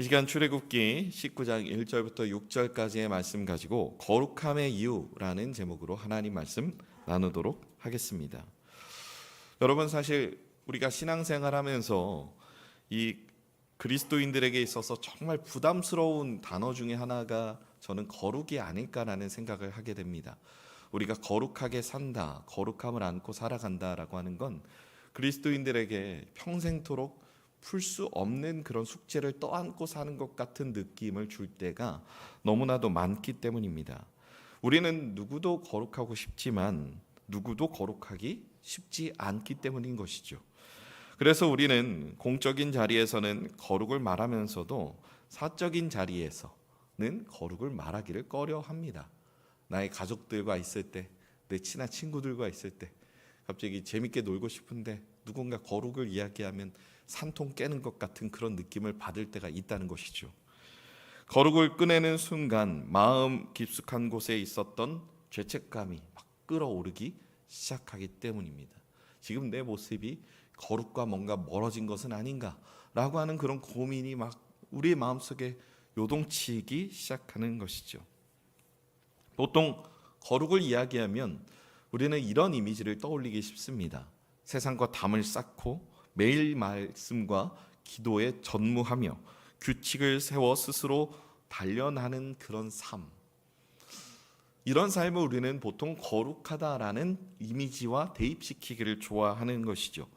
이 시간 출애굽기 19장 1절부터 6절까지의 말씀 가지고 거룩함의 이유라는 제목으로 하나님 말씀 나누도록 하겠습니다. 여러분, 사실 우리가 신앙생활하면서 이 그리스도인들에게 있어서 정말 부담스러운 단어 중에 하나가 저는 거룩이 아닐까라는 생각을 하게 됩니다. 우리가 거룩하게 산다, 거룩함을 안고 살아간다라고 하는 건 그리스도인들에게 평생토록 풀 수 없는 그런 숙제를 떠안고 사는 것 같은 느낌을 줄 때가 너무나도 많기 때문입니다. 우리는 누구도 거룩하고 싶지만 누구도 거룩하기 쉽지 않기 때문인 것이죠. 그래서 우리는 공적인 자리에서는 거룩을 말하면서도 사적인 자리에서는 거룩을 말하기를 꺼려합니다. 나의 가족들과 있을 때, 내 친한 친구들과 있을 때 갑자기 재밌게 놀고 싶은데 누군가 거룩을 이야기하면 산통 깨는 것 같은 그런 느낌을 받을 때가 있다는 것이죠. 거룩을 꺼내는 순간 마음 깊숙한 곳에 있었던 죄책감이 막 끌어오르기 시작하기 때문입니다. 지금 내 모습이 거룩과 뭔가 멀어진 것은 아닌가라고 하는 그런 고민이 막 우리의 마음속에 요동치기 시작하는 것이죠. 보통 거룩을 이야기하면 우리는 이런 이미지를 떠올리기 쉽습니다. 세상과 담을 쌓고 매일 말씀과 기도에 전무하며 규칙을 세워 스스로 단련하는 그런 삶, 이런 삶을 우리는 보통 거룩하다라는 이미지와 대입시키기를 좋아하는 것이죠.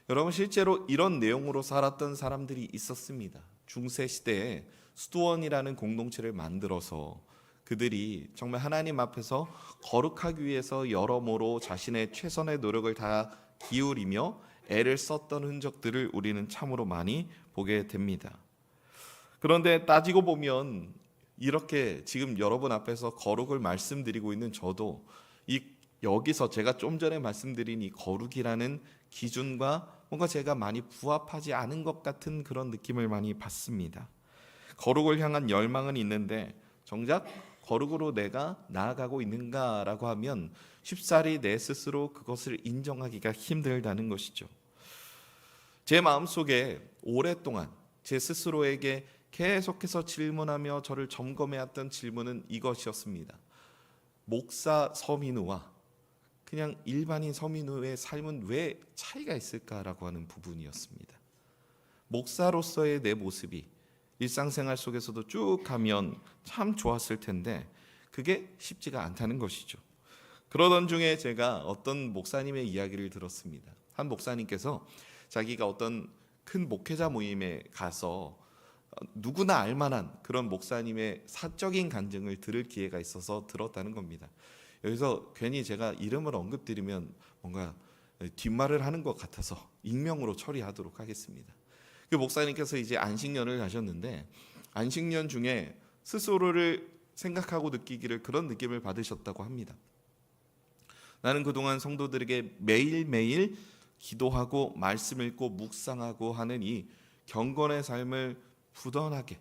여러분, 실제로 이런 내용으로 살았던 사람들이 있었습니다. 중세 시대에 수도원이라는 공동체를 만들어서 그들이 정말 하나님 앞에서 거룩하기 위해서 여러모로 자신의 최선의 노력을 다 기울이며 애를 썼던 흔적들을 우리는 참으로 많이 보게 됩니다. 그런데 따지고 보면 이렇게 지금 여러분 앞에서 거룩을 말씀드리고 있는 저도 여기서 제가 좀 전에 말씀드린 이 거룩이라는 기준과 뭔가 제가 많이 부합하지 않은 것 같은 그런 느낌을 많이 받습니다. 거룩을 향한 열망은 있는데 정작 거룩으로 내가 나아가고 있는가라고 하면 쉽사리 내 스스로 그것을 인정하기가 힘들다는 것이죠. 제 마음속에 오랫동안 제 스스로에게 계속해서 질문하며 저를 점검해왔던 질문은 이것이었습니다. 목사 서민우와 그냥 일반인 서민우의 삶은 왜 차이가 있을까라고 하는 부분이었습니다. 목사로서의 내 모습이 일상생활 속에서도 쭉 가면 참 좋았을 텐데 그게 쉽지가 않다는 것이죠. 그러던 중에 제가 어떤 목사님의 이야기를 들었습니다. 한 목사님께서 자기가 어떤 큰 목회자 모임에 가서 누구나 알만한 그런 목사님의 사적인 간증을 들을 기회가 있어서 들었다는 겁니다. 여기서 괜히 제가 이름을 언급드리면 뭔가 뒷말을 하는 것 같아서 익명으로 처리하도록 하겠습니다. 그 목사님께서 이제 안식년을 가셨는데 안식년 중에 스스로를 생각하고 느끼기를 그런 느낌을 받으셨다고 합니다. 나는 그동안 성도들에게 매일매일 기도하고 말씀 읽고 묵상하고 하는 이 경건의 삶을 부단하게,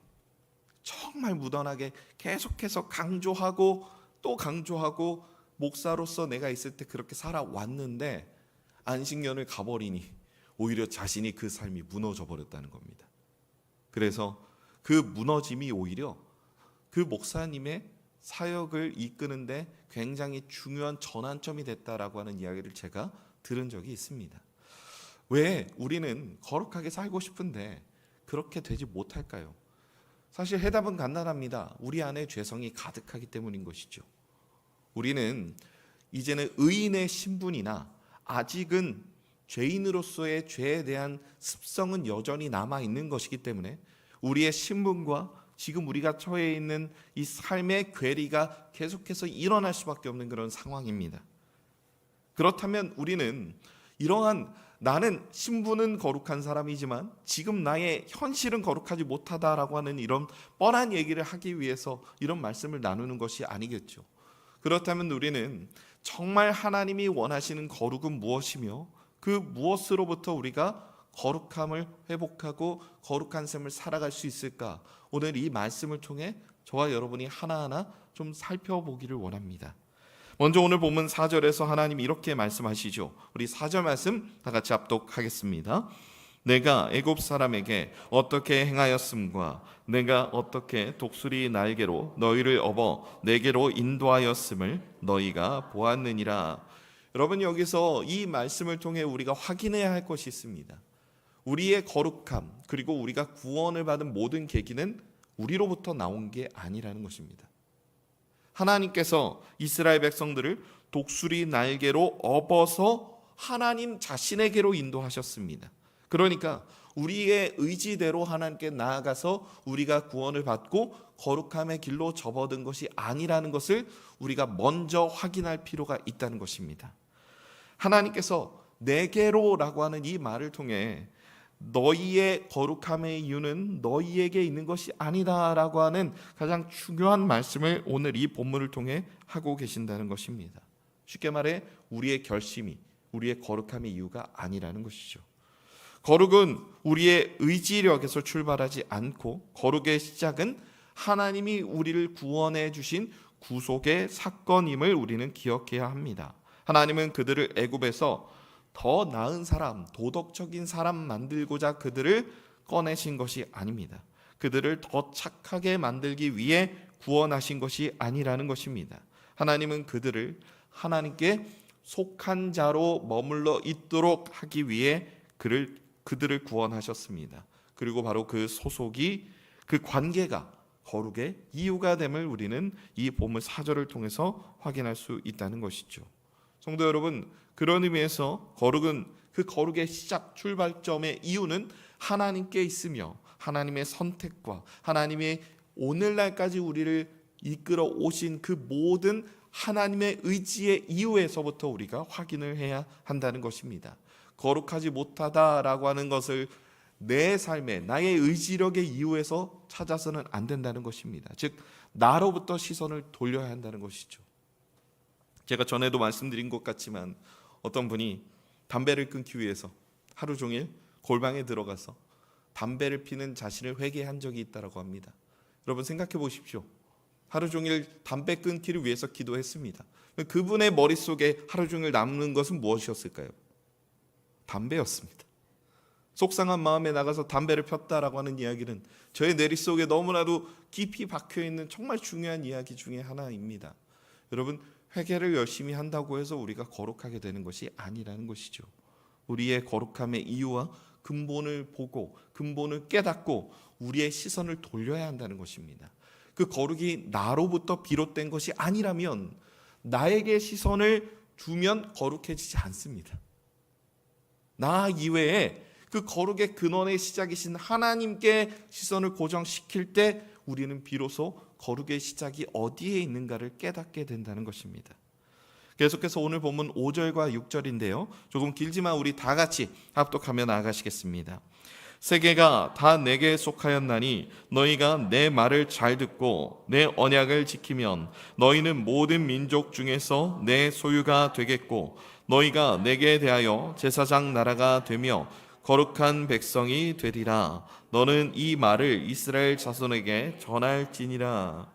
정말 무던하게 계속해서 강조하고 또 강조하고 목사로서 내가 있을 때 그렇게 살아왔는데 안식년을 가버리니 오히려 자신이 그 삶이 무너져 버렸다는 겁니다. 그래서 그 무너짐이 오히려 그 목사님의 사역을 이끄는데 굉장히 중요한 전환점이 됐다라고 하는 이야기를 제가 들은 적이 있습니다. 왜 우리는 거룩하게 살고 싶은데 그렇게 되지 못할까요? 사실 해답은 간단합니다. 우리 안에 죄성이 가득하기 때문인 것이죠. 우리는 이제는 의인의 신분이나 아직은 죄인으로서의 죄에 대한 습성은 여전히 남아있는 것이기 때문에 우리의 신분과 지금 우리가 처해 있는 이 삶의 괴리가 계속해서 일어날 수밖에 없는 그런 상황입니다. 그렇다면 우리는 이러한 나는 신분은 거룩한 사람이지만 지금 나의 현실은 거룩하지 못하다라고 하는 이런 뻔한 얘기를 하기 위해서 이런 말씀을 나누는 것이 아니겠죠. 그렇다면 우리는 정말 하나님이 원하시는 거룩은 무엇이며 그 무엇으로부터 우리가 거룩함을 회복하고 거룩한 삶을 살아갈 수 있을까? 오늘 이 말씀을 통해 저와 여러분이 하나하나 좀 살펴보기를 원합니다. 먼저 오늘 본문 4절에서 하나님이 이렇게 말씀하시죠. 우리 4절 말씀 다 같이 합독하겠습니다. 내가 애굽 사람에게 어떻게 행하였음과 내가 어떻게 독수리 날개로 너희를 업어 내게로 인도하였음을 너희가 보았느니라. 여러분, 여기서 이 말씀을 통해 우리가 확인해야 할 것이 있습니다. 우리의 거룩함, 그리고 우리가 구원을 받은 모든 계기는 우리로부터 나온 게 아니라는 것입니다. 하나님께서 이스라엘 백성들을 독수리 날개로 업어서 하나님 자신에게로 인도하셨습니다. 그러니까 우리의 의지대로 하나님께 나아가서 우리가 구원을 받고 거룩함의 길로 접어든 것이 아니라는 것을 우리가 먼저 확인할 필요가 있다는 것입니다. 하나님께서 내게로라고 하는 이 말을 통해 너희의 거룩함의 이유는 너희에게 있는 것이 아니다라고 하는 가장 중요한 말씀을 오늘 이 본문을 통해 하고 계신다는 것입니다. 쉽게 말해 우리의 결심이 우리의 거룩함의 이유가 아니라는 것이죠. 거룩은 우리의 의지력에서 출발하지 않고 거룩의 시작은 하나님이 우리를 구원해 주신 구속의 사건임을 우리는 기억해야 합니다. 하나님은 그들을 애굽에서 더 나은 사람, 도덕적인 사람 만들고자 그들을 꺼내신 것이 아닙니다. 그들을 더 착하게 만들기 위해 구원하신 것이 아니라는 것입니다. 하나님은 그들을 하나님께 속한 자로 머물러 있도록 하기 위해 그들을 구원하셨습니다. 그리고 바로 그 소속이, 그 관계가 거룩의 이유가 됨을 우리는 이 본문 4절을 통해서 확인할 수 있다는 것이죠. 성도 여러분, 그런 의미에서 거룩은, 그 거룩의 시작 출발점의 이유는 하나님께 있으며 하나님의 선택과 하나님의 오늘날까지 우리를 이끌어 오신 그 모든 하나님의 의지의 이유에서부터 우리가 확인을 해야 한다는 것입니다. 거룩하지 못하다라고 하는 것을 내 삶에 나의 의지력의 이유에서 찾아서는 안 된다는 것입니다. 즉 나로부터 시선을 돌려야 한다는 것이죠. 제가 전에도 말씀드린 것 같지만 어떤 분이 담배를 끊기 위해서 하루 종일 골방에 들어가서 담배를 피는 자신을 회개한 적이 있다고 합니다. 여러분 생각해 보십시오. 하루 종일 담배 끊기를 위해서 기도했습니다. 그분의 머릿속에 하루 종일 남는 것은 무엇이었을까요? 담배였습니다. 속상한 마음에 나가서 담배를 폈다라고 하는 이야기는 저의 내릿속에 너무나도 깊이 박혀있는 정말 중요한 이야기 중에 하나입니다. 여러분, 회개를 열심히 한다고 해서 우리가 거룩하게 되는 것이 아니라는 것이죠. 우리의 거룩함의 이유와 근본을 보고 근본을 깨닫고 우리의 시선을 돌려야 한다는 것입니다. 그 거룩이 나로부터 비롯된 것이 아니라면 나에게 시선을 두면 거룩해지지 않습니다. 나 이외에 그 거룩의 근원의 시작이신 하나님께 시선을 고정시킬 때 우리는 비로소 거룩의 시작이 어디에 있는가를 깨닫게 된다는 것입니다. 계속해서 오늘 본문 5절과 6절인데요. 조금 길지만 우리 다 같이 합독하며 나아가시겠습니다. 세계가 다 내게 속하였나니 너희가 내 말을 잘 듣고 내 언약을 지키면 너희는 모든 민족 중에서 내 소유가 되겠고 너희가 내게 대하여 제사장 나라가 되며 거룩한 백성이 되리라. 너는 이 말을 이스라엘 자손에게 전할지니라.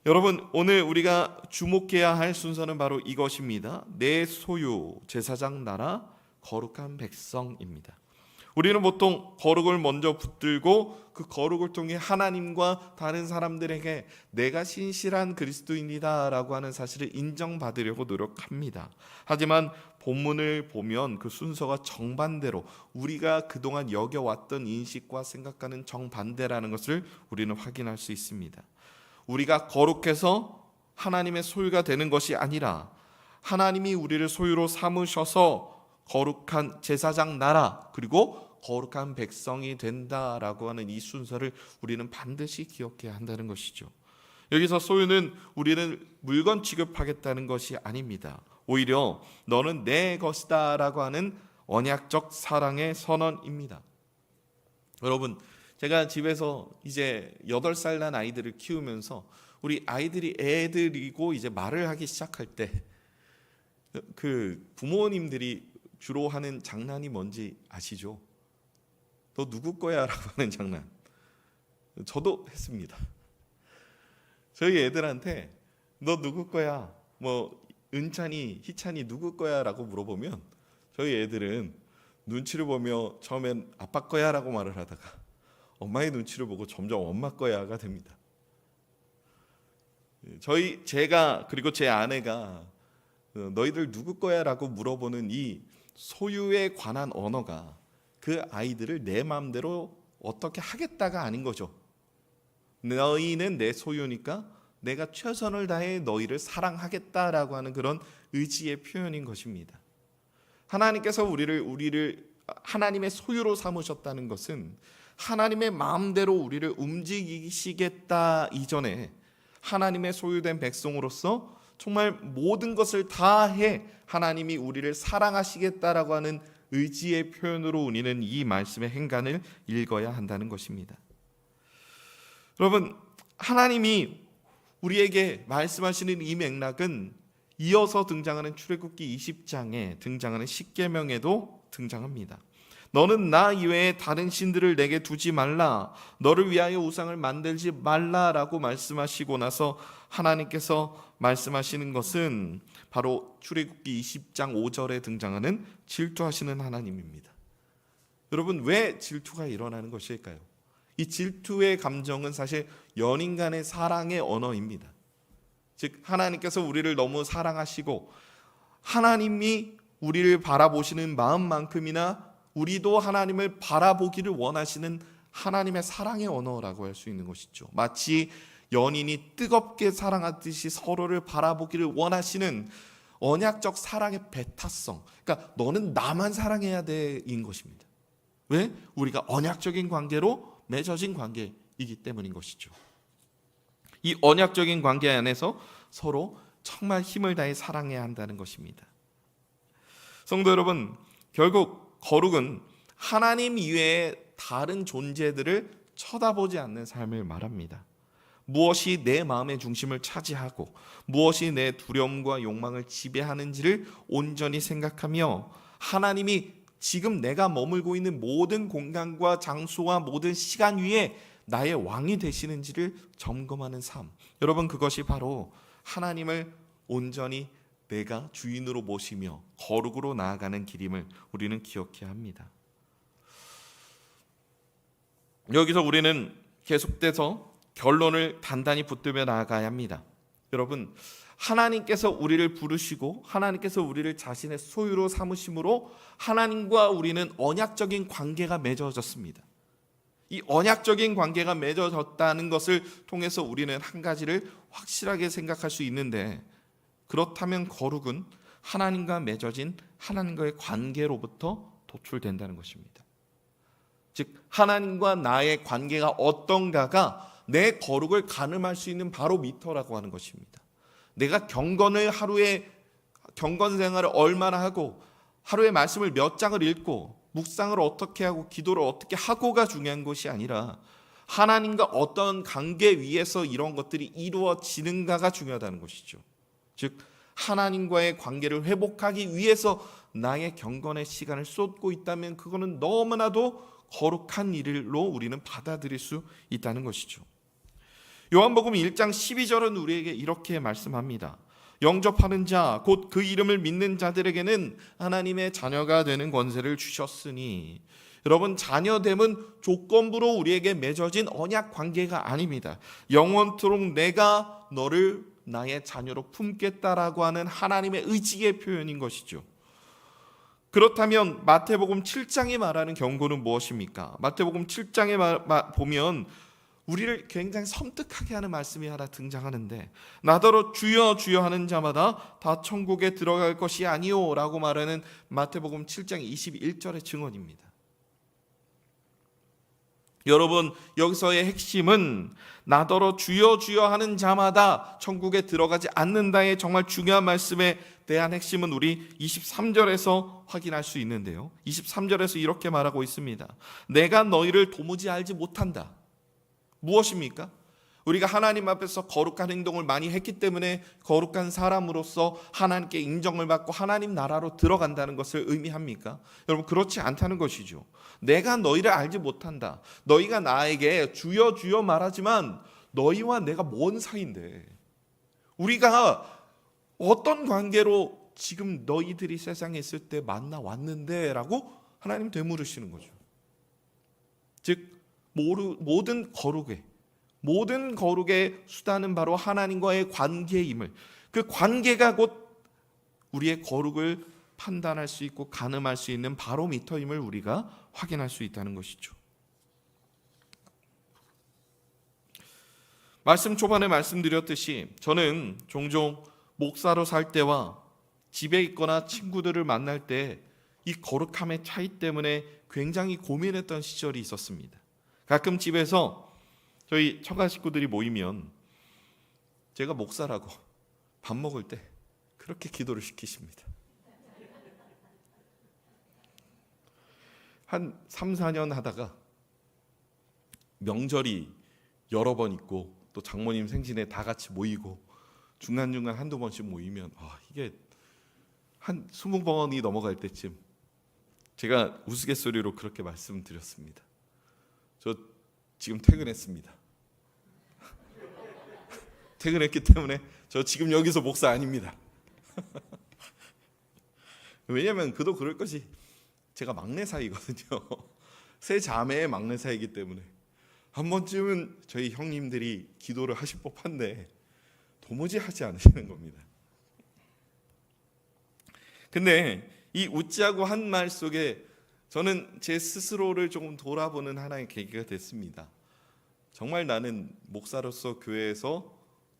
여러분, 오늘 우리가 주목해야 할 순서는 바로 이것입니다. 내 소유, 제사장 나라, 거룩한 백성입니다. 우리는 보통 거룩을 먼저 붙들고 그 거룩을 통해 하나님과 다른 사람들에게 내가 신실한 그리스도인이다라고 하는 사실을 인정받으려고 노력합니다. 하지만 본문을 보면 그 순서가 정반대로 우리가 그동안 여겨왔던 인식과 생각과는 정반대라는 것을 우리는 확인할 수 있습니다. 우리가 거룩해서 하나님의 소유가 되는 것이 아니라 하나님이 우리를 소유로 삼으셔서 거룩한 제사장 나라 그리고 거룩한 백성이 된다라고 하는 이 순서를 우리는 반드시 기억해야 한다는 것이죠. 여기서 소유는 우리는 물건 취급하겠다는 것이 아닙니다. 오히려 너는 내 것이다 라고 하는 언약적 사랑의 선언입니다. 여러분, 제가 집에서 이제 8살 난 아이들을 키우면서 우리 아이들이 애들이고 이제 말을 하기 시작할 때 그 부모님들이 주로 하는 장난이 뭔지 아시죠? 너 누구 거야? 라고 하는 장난. 저도 했습니다. 저희 애들한테 너 누구 거야? 뭐 은찬이, 희찬이 누구 거야? 라고 물어보면 저희 애들은 눈치를 보며 처음엔 아빠 거야 라고 말을 하다가 엄마의 눈치를 보고 점점 엄마 거야가 됩니다. 제가 그리고 제 아내가 너희들 누구 거야 라고 물어보는 이 소유에 관한 언어가 그 아이들을 내 마음대로 어떻게 하겠다가 아닌 거죠. 너희는 내 소유니까 내가 최선을 다해 너희를 사랑하겠다라고 하는 그런 의지의 표현인 것입니다. 하나님께서 우리를 하나님의 소유로 삼으셨다는 것은 하나님의 마음대로 우리를 움직이시겠다 이전에 하나님의 소유된 백성으로서 정말 모든 것을 다해 하나님이 우리를 사랑하시겠다라고 하는 의지의 표현으로 우리는 이 말씀의 행간을 읽어야 한다는 것입니다. 여러분, 하나님이 우리에게 말씀하시는 이 맥락은 이어서 등장하는 출애굽기 20장에 등장하는 십계명에도 등장합니다. 너는 나 이외에 다른 신들을 내게 두지 말라, 너를 위하여 우상을 만들지 말라라고 말씀하시고 나서 하나님께서 말씀하시는 것은 바로 출애굽기 20장 5절에 등장하는 질투하시는 하나님입니다. 여러분, 왜 질투가 일어나는 것일까요? 이 질투의 감정은 사실 연인 간의 사랑의 언어입니다. 즉 하나님께서 우리를 너무 사랑하시고 하나님이 우리를 바라보시는 마음만큼이나 우리도 하나님을 바라보기를 원하시는 하나님의 사랑의 언어라고 할 수 있는 것이죠. 마치 연인이 뜨겁게 사랑하듯이 서로를 바라보기를 원하시는 언약적 사랑의 배타성, 그러니까 너는 나만 사랑해야 돼인 것입니다. 왜? 우리가 언약적인 관계로 맺어진 관계이기 때문인 것이죠. 이 언약적인 관계 안에서 서로 정말 힘을 다해 사랑해야 한다는 것입니다. 성도 여러분, 결국 거룩은 하나님 이외의 다른 존재들을 쳐다보지 않는 삶을 말합니다. 무엇이 내 마음의 중심을 차지하고 무엇이 내 두려움과 욕망을 지배하는지를 온전히 생각하며 하나님이 지금 내가 머물고 있는 모든 공간과 장소와 모든 시간 위에 나의 왕이 되시는지를 점검하는 삶. 여러분, 그것이 바로 하나님을 온전히 내가 주인으로 모시며 거룩으로 나아가는 길임을 우리는 기억해야 합니다. 여기서 우리는 계속돼서 결론을 단단히 붙들며 나아가야 합니다. 여러분, 하나님께서 우리를 부르시고 하나님께서 우리를 자신의 소유로 삼으심으로 하나님과 우리는 언약적인 관계가 맺어졌습니다. 이 언약적인 관계가 맺어졌다는 것을 통해서 우리는 한 가지를 확실하게 생각할 수 있는데, 그렇다면 거룩은 하나님과 맺어진 하나님과의 관계로부터 도출된다는 것입니다. 즉 하나님과 나의 관계가 어떤가가 내 거룩을 가늠할 수 있는 바로 미터라고 하는 것입니다. 내가 경건 생활을 얼마나 하고 하루에 말씀을 몇 장을 읽고 묵상을 어떻게 하고 기도를 어떻게 하고가 중요한 것이 아니라 하나님과 어떤 관계 위에서 이런 것들이 이루어지는가가 중요하다는 것이죠. 즉 하나님과의 관계를 회복하기 위해서 나의 경건의 시간을 쏟고 있다면 그거는 너무나도 거룩한 일로 우리는 받아들일 수 있다는 것이죠. 요한복음 1장 12절은 우리에게 이렇게 말씀합니다. 영접하는 자, 곧 그 이름을 믿는 자들에게는 하나님의 자녀가 되는 권세를 주셨으니. 여러분, 자녀됨은 조건부로 우리에게 맺어진 언약 관계가 아닙니다. 영원토록 내가 너를 나의 자녀로 품겠다라고 하는 하나님의 의지의 표현인 것이죠. 그렇다면 마태복음 7장이 말하는 경고는 무엇입니까? 마태복음 7장에 보면 우리를 굉장히 섬뜩하게 하는 말씀이 하나 등장하는데, 나더러 주여 주여 하는 자마다 다 천국에 들어갈 것이 아니오 라고 말하는 마태복음 7장 21절의 증언입니다. 여러분, 여기서의 핵심은 나더러 주여 주여 하는 자마다 천국에 들어가지 않는다의 정말 중요한 말씀에 대한 핵심은 우리 23절에서 확인할 수 있는데요. 23절에서 이렇게 말하고 있습니다. 내가 너희를 도무지 알지 못한다. 무엇입니까? 우리가 하나님 앞에서 거룩한 행동을 많이 했기 때문에 거룩한 사람으로서 하나님께 인정을 받고 하나님 나라로 들어간다는 것을 의미합니까? 여러분, 그렇지 않다는 것이죠. 내가 너희를 알지 못한다. 너희가 나에게 주여 주여 말하지만 너희와 내가 뭔 사이인데, 우리가 어떤 관계로 지금 너희들이 세상에 있을 때 만나 왔는데 라고 하나님 되물으시는 거죠. 즉 모든 거룩의 수단은 바로 하나님과의 관계임을, 그 관계가 곧 우리의 거룩을 판단할 수 있고 가늠할 수 있는 바로미터임을 우리가 확인할 수 있다는 것이죠. 말씀 초반에 말씀드렸듯이 저는 종종 목사로 살 때와 집에 있거나 친구들을 만날 때 이 거룩함의 차이 때문에 굉장히 고민했던 시절이 있었습니다. 가끔 집에서 저희 처가 식구들이 모이면 제가 목사라고 밥 먹을 때 그렇게 기도를 시키십니다. 한 3, 4년 하다가 명절이 여러 번 있고 또 장모님 생신에 다 같이 모이고 중간중간 한두 번씩 모이면 이게 한 20번이 넘어갈 때쯤 제가 우스갯소리로 그렇게 말씀드렸습니다. 저 지금 퇴근했습니다. 퇴근했기 때문에 저 지금 여기서 목사 아닙니다. 왜냐하면 그도 그럴 것이 제가 막내 사이거든요. 세 자매의 막내 사이기 때문에 한 번쯤은 저희 형님들이 기도를 하실 법한데 도무지 하지 않으시는 겁니다. 근데 이 웃자고 한 말 속에 저는 제 스스로를 조금 돌아보는 하나의 계기가 됐습니다. 정말 나는 목사로서 교회에서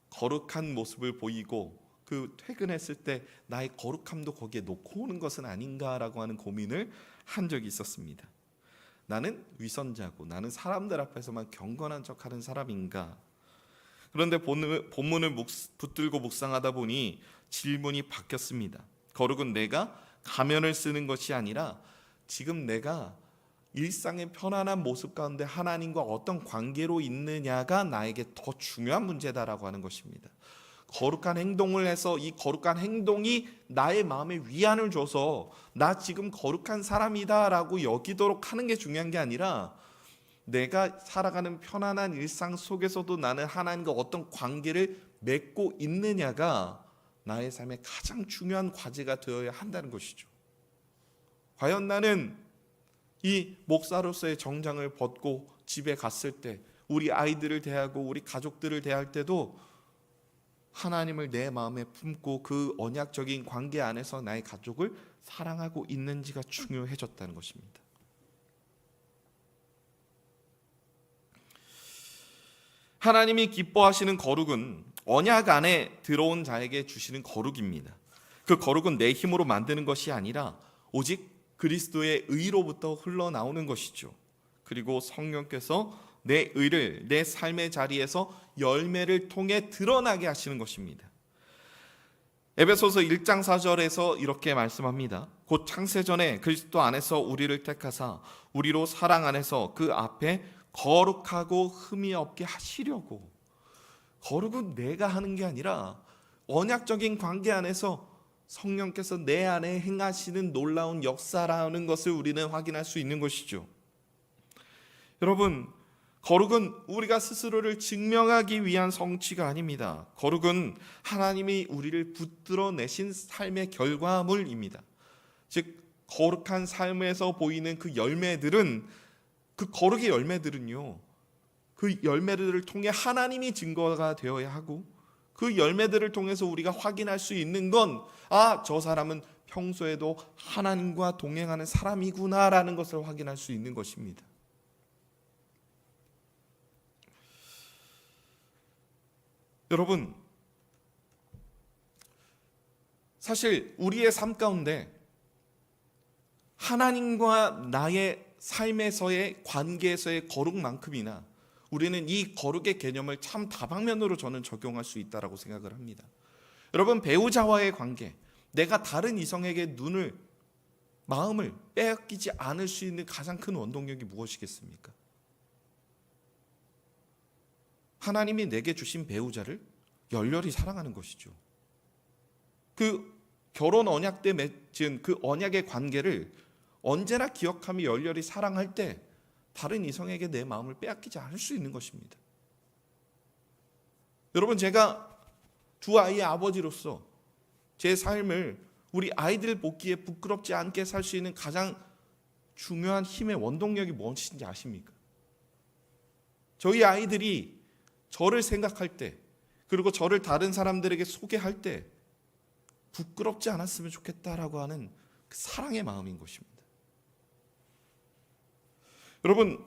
거룩한 모습을 보이고 그 퇴근했을 때 나의 거룩함도 거기에 놓고 오는 것은 아닌가라고 하는 고민을 한 적이 있었습니다. 나는 위선자고 나는 사람들 앞에서만 경건한 척하는 사람인가? 그런데 본문을 붙들고 묵상하다 보니 질문이 바뀌었습니다. 거룩은 내가 가면을 쓰는 것이 아니라 지금 내가 일상의 편안한 모습 가운데 하나님과 어떤 관계로 있느냐가 나에게 더 중요한 문제다라고 하는 것입니다. 거룩한 행동을 해서 이 거룩한 행동이 나의 마음에 위안을 줘서 나 지금 거룩한 사람이다라고 여기도록 하는 게 중요한 게 아니라 내가 살아가는 편안한 일상 속에서도 나는 하나님과 어떤 관계를 맺고 있느냐가 나의 삶의 가장 중요한 과제가 되어야 한다는 것이죠. 과연 나는 이 목사로서의 정장을 벗고 집에 갔을 때 우리 아이들을 대하고 우리 가족들을 대할 때도 하나님을 내 마음에 품고 그 언약적인 관계 안에서 나의 가족을 사랑하고 있는지가 중요해졌다는 것입니다. 하나님이 기뻐하시는 거룩은 언약 안에 들어온 자에게 주시는 거룩입니다. 그 거룩은 내 힘으로 만드는 것이 아니라 오직 그리스도의 의로부터 흘러나오는 것이죠. 그리고 성령께서 내 의를 내 삶의 자리에서 열매를 통해 드러나게 하시는 것입니다. 에베소서 1장 4절에서 이렇게 말씀합니다. 곧 창세전에 그리스도 안에서 우리를 택하사 우리로 사랑 안에서 그 앞에 거룩하고 흠이 없게 하시려고. 거룩은 내가 하는 게 아니라 언약적인 관계 안에서 성령께서 내 안에 행하시는 놀라운 역사라는 것을 우리는 확인할 수 있는 것이죠. 여러분, 거룩은 우리가 스스로를 증명하기 위한 성취가 아닙니다. 거룩은 하나님이 우리를 붙들어 내신 삶의 결과물입니다. 즉 거룩한 삶에서 보이는 그 열매들은, 그 거룩의 열매들은요, 그 열매들을 통해 하나님이 증거가 되어야 하고, 그 열매들을 통해서 우리가 확인할 수 있는 건 저 사람은 평소에도 하나님과 동행하는 사람이구나라는 것을 확인할 수 있는 것입니다. 여러분, 사실 우리의 삶 가운데 하나님과 나의 삶에서의 관계에서의 거룩만큼이나 우리는 이 거룩의 개념을 참 다방면으로 저는 적용할 수 있다고 생각을 합니다. 여러분, 배우자와의 관계, 내가 다른 이성에게 마음을 빼앗기지 않을 수 있는 가장 큰 원동력이 무엇이겠습니까? 하나님이 내게 주신 배우자를 열렬히 사랑하는 것이죠. 그 결혼 언약 때 맺은 그 언약의 관계를 언제나 기억하며 열렬히 사랑할 때 다른 이성에게 내 마음을 빼앗기지 않을 수 있는 것입니다. 여러분, 제가 두 아이의 아버지로서 제 삶을 우리 아이들 보기에 부끄럽지 않게 살 수 있는 가장 중요한 힘의 원동력이 무엇인지 아십니까? 저희 아이들이 저를 생각할 때, 그리고 저를 다른 사람들에게 소개할 때 부끄럽지 않았으면 좋겠다라고 하는 그 사랑의 마음인 것입니다. 여러분,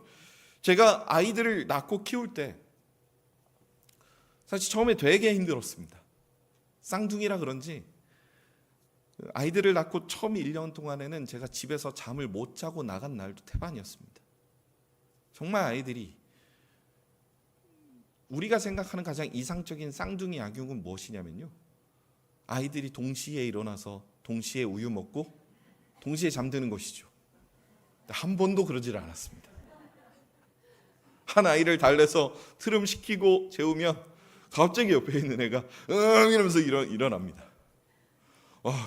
제가 아이들을 낳고 키울 때 사실 처음에 되게 힘들었습니다. 쌍둥이라 그런지 아이들을 낳고 처음 1년 동안에는 제가 집에서 잠을 못 자고 나간 날도 태반이었습니다. 정말 아이들이, 우리가 생각하는 가장 이상적인 쌍둥이 약육은 무엇이냐면요, 아이들이 동시에 일어나서 동시에 우유 먹고 동시에 잠드는 것이죠. 한 번도 그러질 않았습니다. 한 아이를 달래서 트름시키고 재우면 갑자기 옆에 있는 애가 이러면서 일어납니다.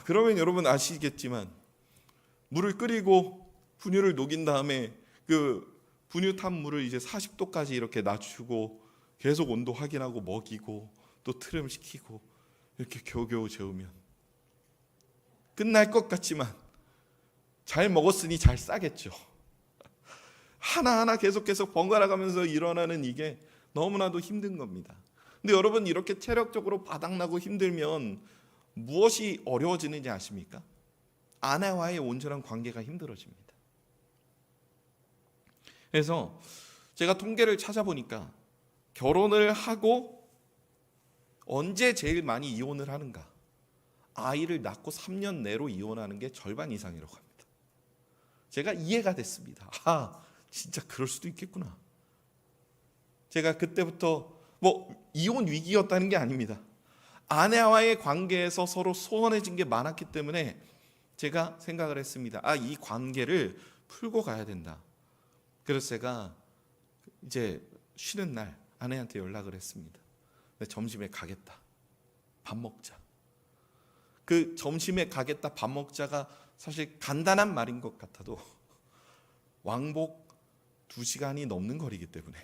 그러면 여러분 아시겠지만, 물을 끓이고 분유를 녹인 다음에 그 분유 탄 물을 이제 40도까지 이렇게 낮추고 계속 온도 확인하고 먹이고 또 트름시키고 이렇게 겨우겨우 재우면 끝날 것 같지만 잘 먹었으니 잘 싸겠죠. 하나하나 계속 번갈아 가면서 일어나는 이게 너무나도 힘든 겁니다. 근데 여러분, 이렇게 체력적으로 바닥나고 힘들면 무엇이 어려워지는지 아십니까? 아내와의 온전한 관계가 힘들어집니다. 그래서 제가 통계를 찾아보니까 결혼을 하고 언제 제일 많이 이혼을 하는가? 아이를 낳고 3년 내로 이혼하는 게 절반 이상이라고 합니다. 제가 이해가 됐습니다. 진짜 그럴 수도 있겠구나. 제가 그때부터 이혼 위기였다는 게 아닙니다. 아내와의 관계에서 서로 소원해진 게 많았기 때문에 제가 생각을 했습니다. 이 관계를 풀고 가야 된다. 그래서 제가 이제 쉬는 날 아내한테 연락을 했습니다. 점심에 가겠다. 밥 먹자. 그 점심에 가겠다, 밥 먹자가 사실 간단한 말인 것 같아도 왕복 2시간이 넘는 거리이기 때문에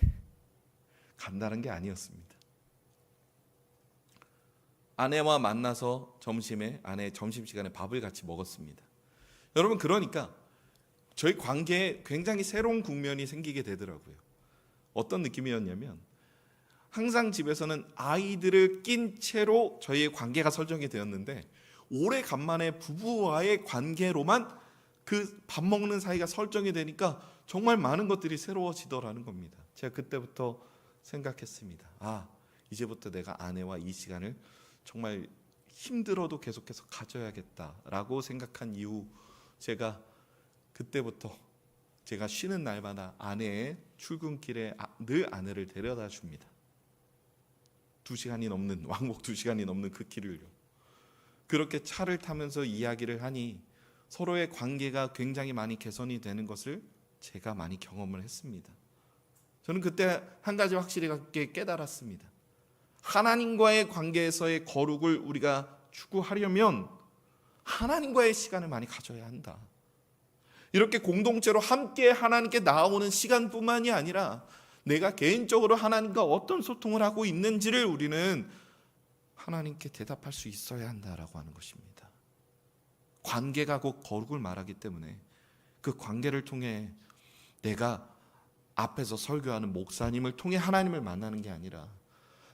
간단한 게 아니었습니다. 아내와 만나서 아내 점심시간에 밥을 같이 먹었습니다. 여러분, 그러니까 저희 관계에 굉장히 새로운 국면이 생기게 되더라고요. 어떤 느낌이었냐면, 항상 집에서는 아이들을 낀 채로 저희의 관계가 설정이 되었는데, 오래간만에 부부와의 관계로만 그 밥 먹는 사이가 설정이 되니까 정말 많은 것들이 새로워지더라는 겁니다. 제가 그때부터 생각했습니다. 이제부터 내가 아내와 이 시간을 정말 힘들어도 계속해서 가져야겠다라고 생각한 이후, 제가 그때부터 제가 쉬는 날마다 아내의 출근길에 늘 아내를 데려다 줍니다. 2시간이 넘는, 왕복 2시간이 넘는 그 길을요. 그렇게 차를 타면서 이야기를 하니 서로의 관계가 굉장히 많이 개선이 되는 것을 제가 많이 경험을 했습니다. 저는 그때 한 가지 확실하게 깨달았습니다. 하나님과의 관계에서의 거룩을 우리가 추구하려면 하나님과의 시간을 많이 가져야 한다. 이렇게 공동체로 함께 하나님께 나아오는 시간뿐만이 아니라 내가 개인적으로 하나님과 어떤 소통을 하고 있는지를 우리는 하나님께 대답할 수 있어야 한다라고 하는 것입니다. 관계가 곧 거룩을 말하기 때문에 그 관계를 통해 내가 앞에서 설교하는 목사님을 통해 하나님을 만나는 게 아니라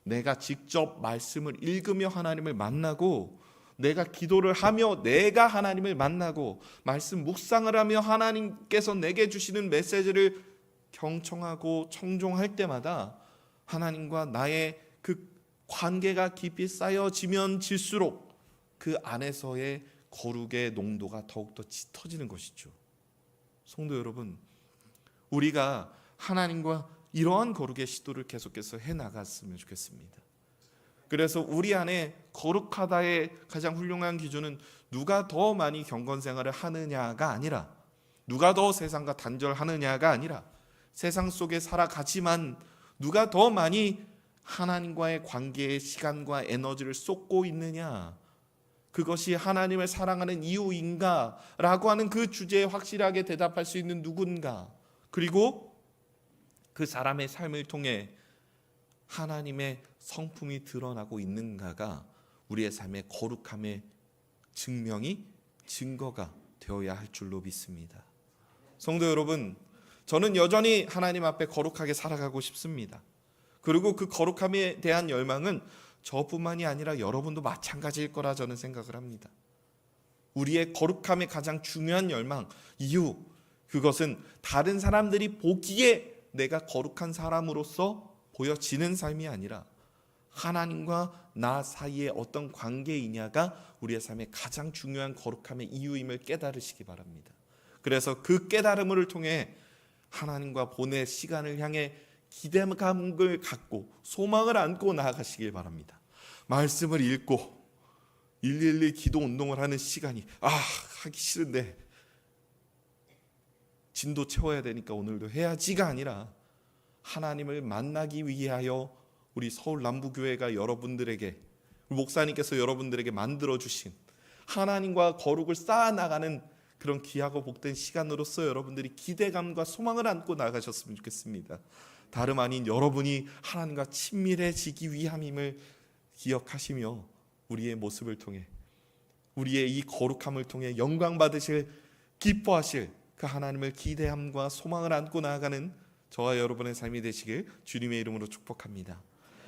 내가 직접 말씀을 읽으며 하나님을 만나고, 내가 기도를 하며 내가 하나님을 만나고, 말씀 묵상을 하며 하나님께서 내게 주시는 메시지를 경청하고 청종할 때마다 하나님과 나의 그 관계가 깊이 쌓여지면 질수록 그 안에서의 거룩의 농도가 더욱더 짙어지는 것이죠. 성도 여러분, 우리가 하나님과 이러한 거룩의 시도를 계속해서 해나갔으면 좋겠습니다. 그래서 우리 안에 거룩하다의 가장 훌륭한 기준은 누가 더 많이 경건생활을 하느냐가 아니라, 누가 더 세상과 단절하느냐가 아니라, 세상 속에 살아가지만 누가 더 많이 하나님과의 관계에 시간과 에너지를 쏟고 있느냐, 그것이 하나님을 사랑하는 이유인가 라고 하는 그 주제에 확실하게 대답할 수 있는 누군가, 그리고 그 사람의 삶을 통해 하나님의 성품이 드러나고 있는가가 우리의 삶의 거룩함의 증거가 되어야 할 줄로 믿습니다. 성도 여러분, 저는 여전히 하나님 앞에 거룩하게 살아가고 싶습니다. 그리고 그 거룩함에 대한 열망은 저뿐만이 아니라 여러분도 마찬가지일 거라 저는 생각을 합니다. 우리의 거룩함의 가장 중요한 열망, 이유, 그것은 다른 사람들이 보기에 내가 거룩한 사람으로서 보여지는 삶이 아니라 하나님과 나 사이에 어떤 관계이냐가 우리의 삶의 가장 중요한 거룩함의 이유임을 깨달으시기 바랍니다. 그래서 그 깨달음을 통해 하나님과 보낼 시간을 향해 기대감을 갖고 소망을 안고 나아가시길 바랍니다. 말씀을 읽고 112 기도 운동을 하는 시간이 하기 싫은데 진도 채워야 되니까 오늘도 해야지가 아니라 하나님을 만나기 위하여 우리 서울 남부교회가 여러분들에게, 목사님께서 여러분들에게 만들어주신 하나님과 거룩을 쌓아나가는 그런 귀하고 복된 시간으로서 여러분들이 기대감과 소망을 안고 나가셨으면 좋겠습니다. 다름 아닌 여러분이 하나님과 친밀해지기 위함임을 기억하시며 우리의 모습을 통해, 우리의 이 거룩함을 통해 영광 받으실, 기뻐하실 그 하나님을 기대함과 소망을 안고 나아가는 저와 여러분의 삶이 되시길 주님의 이름으로 축복합니다.